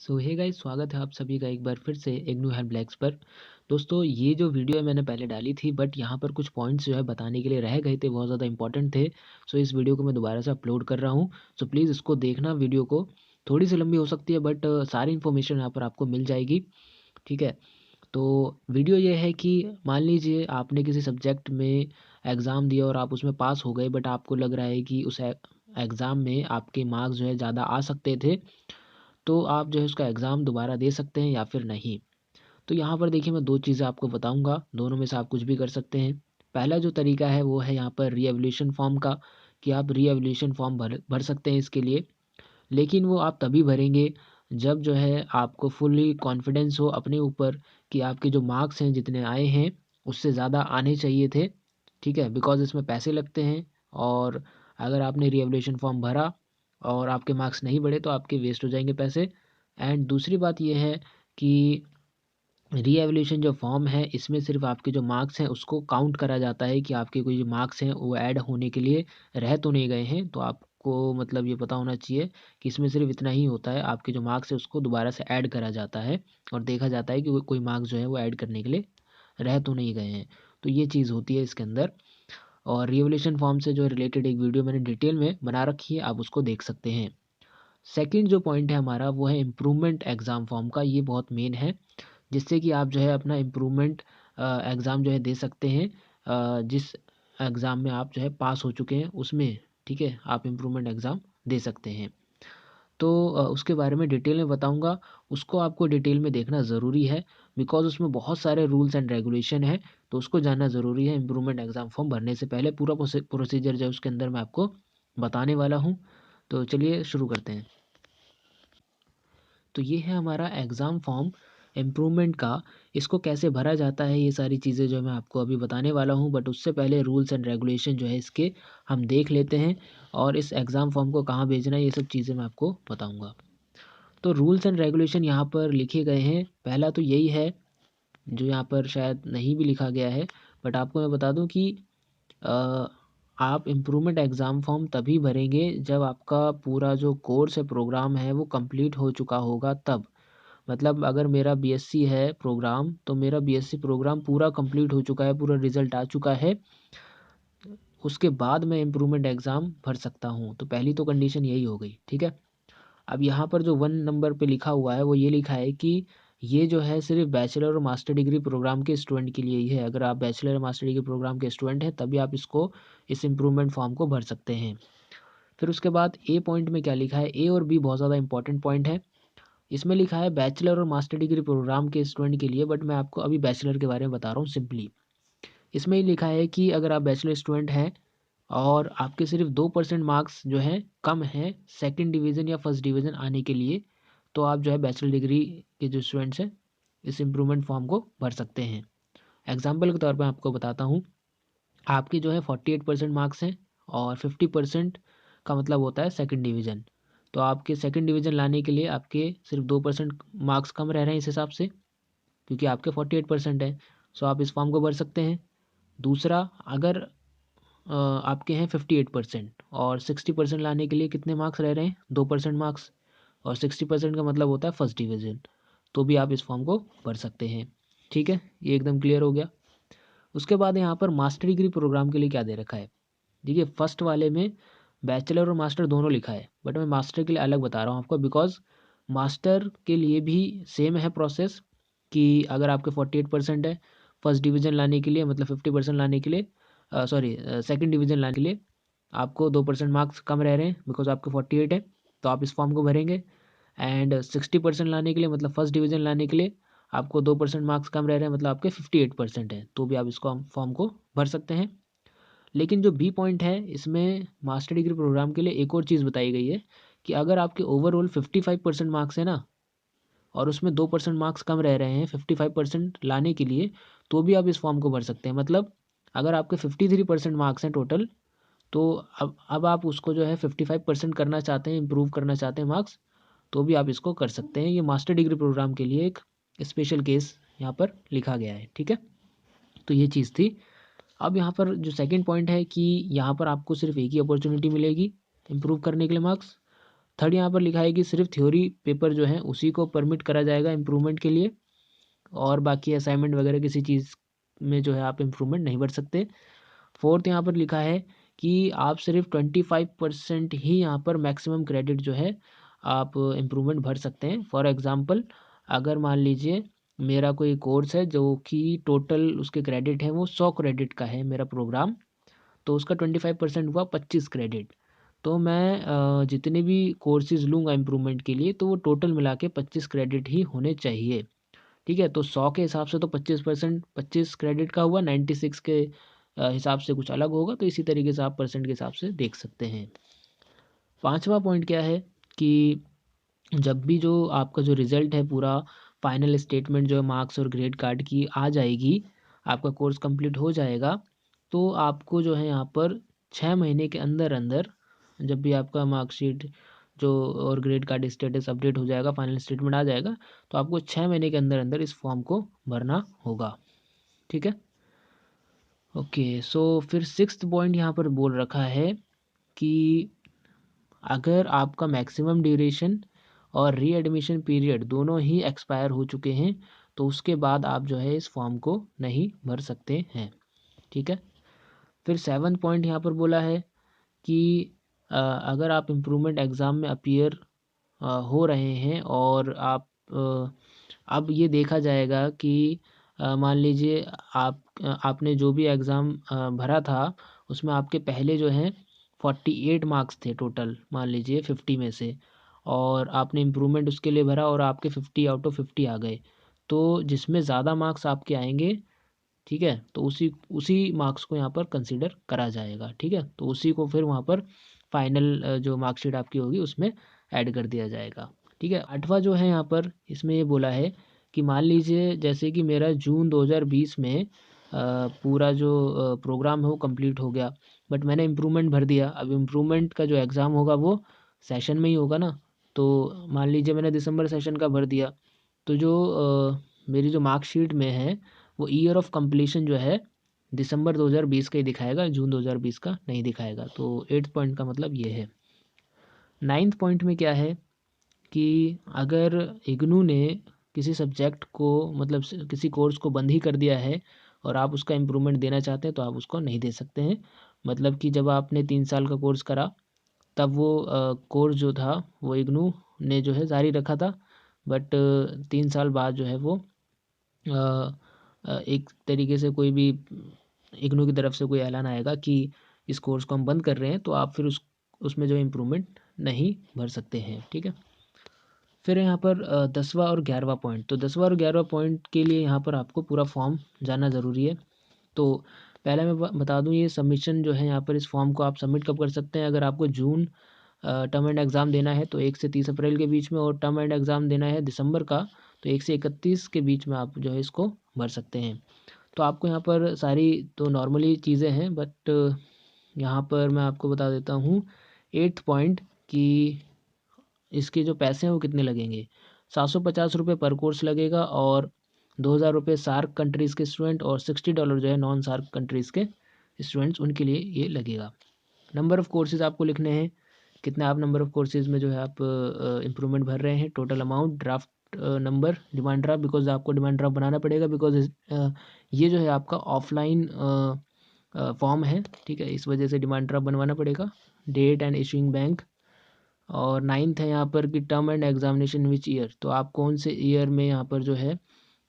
सो hey guys, स्वागत है आप सभी का एक बार फिर से एक न्यू हेल्प ब्लैक्स पर। दोस्तों, ये जो वीडियो है मैंने पहले डाली थी, बट यहाँ पर कुछ पॉइंट्स जो है बताने के लिए रह गए थे, बहुत ज़्यादा इंपॉर्टेंट थे। सो इस वीडियो को मैं दोबारा से अपलोड कर रहा हूँ। सो प्लीज़ इसको देखना। वीडियो को थोड़ी सी लंबी हो सकती है, बट सारी इन्फॉर्मेशन यहाँ पर आपको मिल जाएगी। ठीक है। तो वीडियो ये है कि मान लीजिए आपने किसी सब्जेक्ट में एग्ज़ाम दिया और आप उसमें पास हो गए, बट आपको लग रहा है कि उस एग्ज़ाम में आपके मार्क्स जो है ज़्यादा आ सकते थे। तो आप जो है उसका एग्ज़ाम दोबारा दे सकते हैं या फिर नहीं। तो यहाँ पर देखिए, मैं 2 चीज़ें आपको बताऊँगा, दोनों में से आप कुछ भी कर सकते हैं। पहला जो तरीका है वो है यहाँ पर रीएवल्यूशन फॉर्म का, कि आप रीएवल्यूशन फॉर्म भर भर सकते हैं इसके लिए। लेकिन वो आप तभी भरेंगे जब जो है आपको फुल्ली कॉन्फिडेंस हो अपने ऊपर कि आपके जो मार्क्स हैं जितने आए हैं उससे ज़्यादा आने चाहिए थे। ठीक है? बिकॉज़ इसमें पैसे लगते हैं, और अगर आपने रीएवल्यूशन फॉर्म भरा और आपके मार्क्स नहीं बढ़े तो आपके वेस्ट हो जाएँगे पैसे। एंड दूसरी बात ये है कि रीएवल्यूशन जो फॉर्म है इसमें सिर्फ़ आपके जो मार्क्स हैं उसको काउंट करा जाता है कि आपके कोई जो मार्क्स हैं वो ऐड होने के लिए रह तो नहीं गए हैं। तो आपको मतलब ये पता होना चाहिए कि इसमें सिर्फ़ इतना ही होता है, आपके जो मार्क्स हैं उसको दोबारा से ऐड करा जाता है और देखा जाता है कि वो कोई मार्क्स जो है वो ऐड करने के लिए रह तो नहीं गए हैं। तो ये चीज़ होती है इसके अंदर। और रीवैल्यूएशन फॉर्म से जो रिलेटेड एक वीडियो मैंने डिटेल में बना रखी है, आप उसको देख सकते हैं। सेकंड जो पॉइंट है हमारा वो है इम्प्रूवमेंट एग्ज़ाम फॉर्म का। ये बहुत मेन है, जिससे कि आप जो है अपना इम्प्रूवमेंट एग्ज़ाम जो है दे सकते हैं। जिस एग्ज़ाम में आप जो है पास हो चुके हैं उसमें, ठीक है, आप इम्प्रूवमेंट एग्ज़ाम दे सकते हैं। तो उसके बारे में डिटेल में बताऊँगा। उसको आपको डिटेल में देखना ज़रूरी है, बिकॉज़ उसमें बहुत सारे रूल्स एंड रेगुलेशन हैं, तो उसको जानना ज़रूरी है। इम्प्रूवमेंट एग्ज़ाम फॉर्म भरने से पहले पूरा प्रोसीजर जो है उसके अंदर मैं आपको बताने वाला हूँ। तो चलिए शुरू करते हैं। तो ये है हमारा एग्ज़ाम फॉर्म इम्प्रूवमेंट का। इसको कैसे भरा जाता है ये सारी चीज़ें जो मैं आपको अभी बताने वाला हूँ, बट उससे पहले रूल्स एंड रेगुलेशन जो है इसके हम देख लेते हैं, और इस एग्ज़ाम फॉर्म को कहाँ भेजना है ये सब चीज़ें मैं आपको बताऊँगा। तो रूल्स एंड रेगुलेशन यहाँ पर लिखे गए हैं। पहला तो यही है, जो यहाँ पर शायद नहीं भी लिखा गया है, बट आपको मैं बता दूँ कि अ, आप इम्प्रूवमेंट एग्ज़ाम फॉर्म तभी भरेंगे जब आपका पूरा जो कोर्स है, प्रोग्राम है, वो कंप्लीट हो चुका होगा तब। मतलब अगर मेरा बीएससी है प्रोग्राम, तो मेरा बीएससी प्रोग्राम पूरा कंप्लीट हो चुका है, पूरा रिज़ल्ट आ चुका है, उसके बाद मैं इम्प्रूवमेंट एग्ज़ाम भर सकता हूँ। तो पहली तो कंडीशन यही हो गई, ठीक है? अब यहाँ पर जो 1 नंबर पे लिखा हुआ है वो ये लिखा है कि ये जो है सिर्फ़ बैचलर और मास्टर डिग्री प्रोग्राम के स्टूडेंट के लिए ही है। अगर आप बैचलर या मास्टर डिग्री प्रोग्राम के स्टूडेंट हैं तभी आप इस इम्प्रूवमेंट फॉर्म को भर सकते हैं। फिर उसके बाद ए पॉइंट में क्या लिखा है, ए और बी बहुत ज़्यादा इंपॉर्टेंट पॉइंट है। इसमें लिखा है बैचलर और मास्टर डिग्री प्रोग्राम के स्टूडेंट के लिए, बट मैं आपको अभी बैचलर के बारे में बता रहा हूँ सिंपली। इसमें ये लिखा है कि अगर आप बैचलर स्टूडेंट हैं और आपके सिर्फ 2% मार्क्स जो हैं कम हैं सेकंड डिवीज़न या फर्स्ट डिवीज़न आने के लिए, तो आप जो है बैचलर डिग्री के जो स्टूडेंट्स हैं इस इम्प्रूवमेंट फॉर्म को भर सकते हैं। एग्जाम्पल के तौर पे आपको बताता हूँ, आपकी जो है 48% मार्क्स हैं और 50% का मतलब होता है सेकंड डिवीज़न। तो आपके सेकंड डिवीज़न लाने के लिए आपके सिर्फ 2% मार्क्स कम रह रहे हैं इस हिसाब से, क्योंकि आपके 48% है। सो आप इस फॉर्म को भर सकते हैं। दूसरा, अगर आपके हैं 58% और 60% लाने के लिए कितने मार्क्स रह रहे हैं, 2% मार्क्स, और 60% का मतलब होता है फर्स्ट डिवीज़न, तो भी आप इस फॉर्म को भर सकते हैं। ठीक है, ये एकदम क्लियर हो गया। उसके बाद यहाँ पर मास्टर डिग्री प्रोग्राम के लिए क्या दे रखा है। देखिए, फर्स्ट वाले में बैचलर और मास्टर दोनों लिखा है, बट मैं मास्टर के लिए अलग बता रहा हूँ आपको, बिकॉज मास्टर के लिए भी सेम है प्रोसेस, कि अगर आपके 48% है फर्स्ट डिवीज़न लाने के लिए, मतलब 50% लाने के लिए, सॉरी, सेकंड डिवीज़न लाने के लिए आपको 2% मार्क्स कम रह रहे हैं बिकॉज आपके 48 है, तो आप इस फॉर्म को भरेंगे। एंड 60% लाने के लिए, मतलब फर्स्ट डिवीज़न लाने के लिए आपको 2% मार्क्स कम रह रहे हैं, मतलब आपके 58% है, तो भी आप इसको फॉर्म को भर सकते हैं। लेकिन जो बी पॉइंट है इसमें मास्टर डिग्री प्रोग्राम के लिए एक और चीज़ बताई गई है, कि अगर आपके ओवरऑल 55% मार्क्स है ना, और उसमें 2% मार्क्स कम रह रहे हैं 55% लाने के लिए, तो भी आप इस फॉर्म को भर सकते हैं। मतलब अगर आपके 53% मार्क्स हैं टोटल, तो अब आप उसको जो है 55% करना चाहते हैं, इम्प्रूव करना चाहते हैं मार्क्स, तो भी आप इसको कर सकते हैं। ये मास्टर डिग्री प्रोग्राम के लिए एक स्पेशल केस यहाँ पर लिखा गया है। ठीक है, तो ये चीज़ थी। अब यहाँ पर जो सेकंड पॉइंट है कि यहाँ पर आपको सिर्फ एक ही अपॉर्चुनिटी मिलेगी इम्प्रूव करने के लिए मार्क्स। थर्ड यहाँ पर लिखा है कि सिर्फ थ्योरी पेपर जो है उसी को परमिट करा जाएगा इम्प्रूवमेंट के लिए, और बाकी असाइनमेंट वगैरह किसी चीज़ में जो है आप इम्प्रूवमेंट नहीं भर सकते। फोर्थ यहाँ पर लिखा है कि आप सिर्फ 25% ही यहाँ पर मैक्सिमम क्रेडिट जो है आप इम्प्रूवमेंट भर सकते हैं। फॉर एग्ज़ाम्पल, अगर मान लीजिए मेरा कोई कोर्स है जो कि टोटल उसके क्रेडिट है वो 100 क्रेडिट का है मेरा प्रोग्राम, तो उसका 25% हुआ 25 क्रेडिट। तो मैं जितने भी कोर्सेज़ लूँगा इम्प्रूवमेंट के लिए तो वो टोटल मिला के 25 क्रेडिट ही होने चाहिए। ठीक है, तो 100 के हिसाब से तो 25% 25 क्रेडिट का हुआ, 96 के हिसाब से कुछ अलग होगा, तो इसी तरीके से आप परसेंट के हिसाब से देख सकते हैं। पांचवा पॉइंट क्या है कि जब भी जो आपका जो रिज़ल्ट है पूरा फाइनल स्टेटमेंट जो है मार्क्स और ग्रेड कार्ड की आ जाएगी, आपका कोर्स कंप्लीट हो जाएगा, तो आपको जो है यहाँ पर 6 महीने के अंदर अंदर जब भी आपका मार्कशीट जो और ग्रेड कार्ड स्टेटस अपडेट हो जाएगा, फाइनल स्टेटमेंट आ जाएगा, तो आपको 6 महीने के अंदर अंदर इस फॉर्म को भरना होगा। ठीक है, ओके। सो फिर सिक्स्थ पॉइंट यहाँ पर बोल रखा है कि अगर आपका मैक्सिमम ड्यूरेशन और रीएडमिशन पीरियड दोनों ही एक्सपायर हो चुके हैं तो उसके बाद आप जो है इस फॉर्म को नहीं भर सकते हैं। ठीक है, फिर सेवन्थ पॉइंट यहाँ पर बोला है कि अगर आप इम्प्रूवमेंट एग्ज़ाम में अपीयर हो रहे हैं और आप अब ये देखा जाएगा कि मान लीजिए आपने जो भी एग्ज़ाम भरा था उसमें आपके पहले जो हैं 48 मार्क्स थे टोटल, मान लीजिए 50 में से, और आपने इम्प्रूवमेंट उसके लिए भरा और आपके 50 आउट ऑफ 50 आ गए, तो जिसमें ज़्यादा मार्क्स आपके आएंगे, ठीक है, तो उसी उसी मार्क्स को यहाँ पर कंसीडर करा जाएगा। ठीक है, तो उसी को फिर वहाँ पर फाइनल जो मार्कशीट आपकी होगी उसमें ऐड कर दिया जाएगा। ठीक है, आठवां जो है यहाँ पर इसमें ये बोला है कि मान लीजिए जैसे कि मेरा जून 2020 में पूरा जो प्रोग्राम है वो कंप्लीट हो गया, बट मैंने इम्प्रूवमेंट भर दिया। अब इम्प्रूवमेंट का जो एग्ज़ाम होगा वो सेशन में ही होगा ना, तो मान लीजिए मैंने दिसंबर सेशन का भर दिया, तो जो मेरी जो मार्कशीट में है वो ईयर ऑफ कंप्लीशन जो है दिसंबर 2020 का ही दिखाएगा, जून 2020 का नहीं दिखाएगा। तो 8th पॉइंट का मतलब ये है। 9th पॉइंट में क्या है कि अगर इग्नू ने किसी सब्जेक्ट को मतलब किसी कोर्स को बंद ही कर दिया है और आप उसका इम्प्रूवमेंट देना चाहते हैं तो आप उसको नहीं दे सकते हैं। मतलब कि जब आपने 3 साल का कोर्स करा तब वो कोर्स जो था वो इग्नू ने जो है जारी रखा था, बट 3 साल बाद जो है वो एक तरीके से कोई भी इग्नू की तरफ से कोई ऐलान आएगा कि इस कोर्स को हम बंद कर रहे हैं, तो आप फिर उसमें जो इम्प्रूवमेंट नहीं भर सकते हैं। ठीक है, फिर यहाँ पर 10वां और 11वां पॉइंट, तो 10वां और 11वां पॉइंट के लिए यहाँ पर आपको पूरा फॉर्म जानना ज़रूरी है। तो पहले मैं बता दूँ ये सबमिशन जो है यहाँ पर इस फॉर्म को आप सबमिट कब कर सकते हैं। अगर आपको जून टर्म एंड एग्ज़ाम देना है तो 1 से 30 अप्रैल के बीच में, और टर्म एंड एग्ज़ाम देना है दिसंबर का तो 1 से 31 के बीच में आप जो है इसको भर सकते हैं। तो आपको यहाँ पर सारी तो नॉर्मली चीज़ें हैं, बट यहाँ पर मैं आपको बता देता हूँ 8th पॉइंट कि इसके जो पैसे हैं वो कितने लगेंगे। 750 रुपये पर कोर्स लगेगा, और 2000 रुपये सार्क कंट्रीज़ के स्टूडेंट और $60 जो है नॉन सार्क कंट्रीज़ के स्टूडेंट्स उनके लिए ये लगेगा। नंबर ऑफ़ कोर्सेज़ आपको लिखने हैं, कितना आप नंबर ऑफ़ कोर्सेज़ में जो है आप इम्प्रूवमेंट भर रहे हैं, total amount, draft number, demand draft, because आपको डिमांड ड्राफ्ट बनाना पड़ेगा, बिकॉज ये जो है आपका ऑफलाइन फॉर्म है। ठीक है, इस वजह से डिमांड ड्राफ्ट बनवाना पड़ेगा। डेट एंड इशूइंग बैंक, और 9th है यहाँ पर कि term and examination which year, तो आप कौन से ईयर में यहाँ पर जो है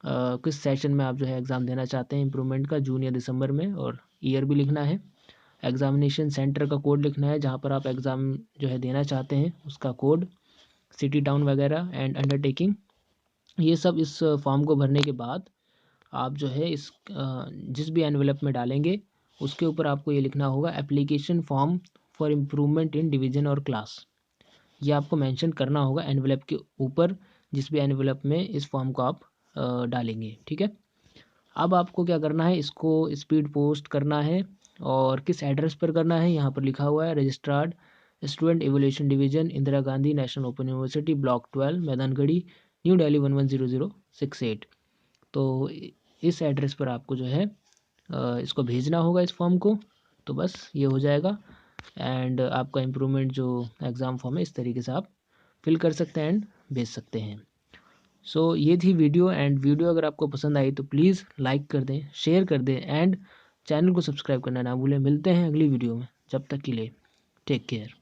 किस सेशन में आप जो है एग्ज़ाम देना चाहते हैं इम्प्रूवमेंट का, जून या दिसंबर में, और ईयर भी लिखना है। एग्जामिनेशन सेंटर का कोड लिखना है जहाँ पर आप एग्ज़ाम जो है देना चाहते हैं उसका कोड, सिटी टाउन वगैरह, एंड अंडरटेकिंग। ये सब इस फॉर्म को भरने के बाद आप जो है इस जिस भी एनवेलप में डालेंगे उसके ऊपर आपको ये लिखना होगा application form for improvement in division और क्लास। ये आपको मेंशन करना होगा एनवेलप के ऊपर, जिस भी एनवेलप में इस फॉर्म को आप डालेंगे। ठीक है, अब आपको क्या करना है, इसको स्पीड पोस्ट करना है, और किस एड्रेस पर करना है यहाँ पर लिखा हुआ है, registered student evolution division, Indira Gandhi national open university, block 12, Maidangarhi, new Delhi 110068। तो इस एड्रेस पर आपको जो है इसको भेजना होगा इस फॉर्म को, तो बस ये हो जाएगा, एंड आपका इम्प्रूवमेंट जो एग्ज़ाम फॉर्म है इस तरीके से आप फिल कर सकते हैं एंड भेज सकते हैं। सो ये थी वीडियो, एंड वीडियो अगर आपको पसंद आई तो प्लीज़ लाइक कर दें, शेयर कर दें एंड चैनल को सब्सक्राइब करना ना भूलें। मिलते हैं अगली वीडियो में, जब तक के लिए टेक केयर।